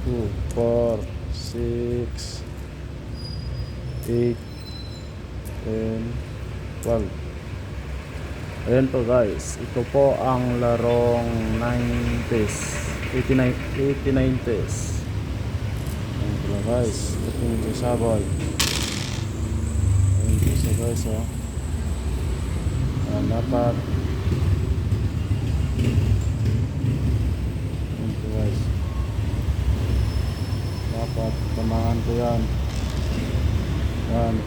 2, 4, 6, 8, 10, 12. Ayan po guys, ito po ang larong 90s, 89, 80-90s. Ayan po guys, ito yung sabay. Ayan po sa guys, oh. Ayan, dapat. Ayan po guys, dapat tamaan ko yan. Ayan.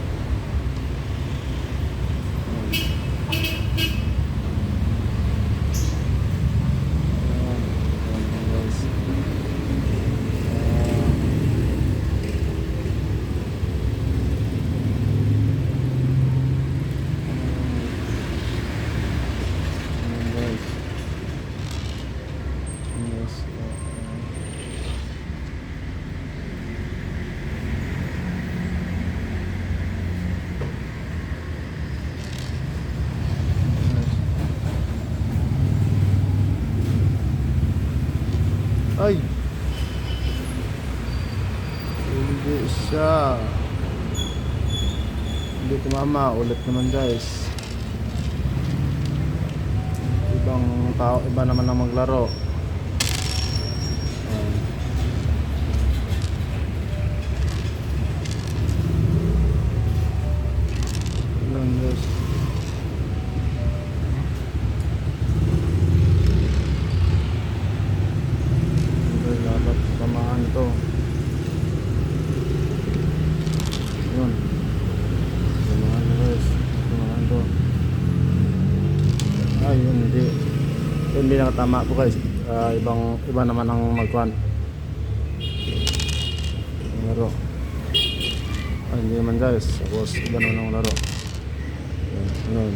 Ay, hindi siya, hindi tumama. Ulit naman guys, ibang tao, iba naman ang maglaro. Ayan guys, dapat tamaan ito. Yun, tamaan guys, tamaan ito. Ay, yun hindi nakatama po guys. Iba naman ang magkuhan laro. Ay, hindi naman guys, tapos iba naman ang laro. Yun,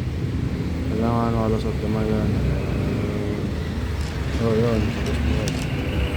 kailangan malusot kamay yan. So yun,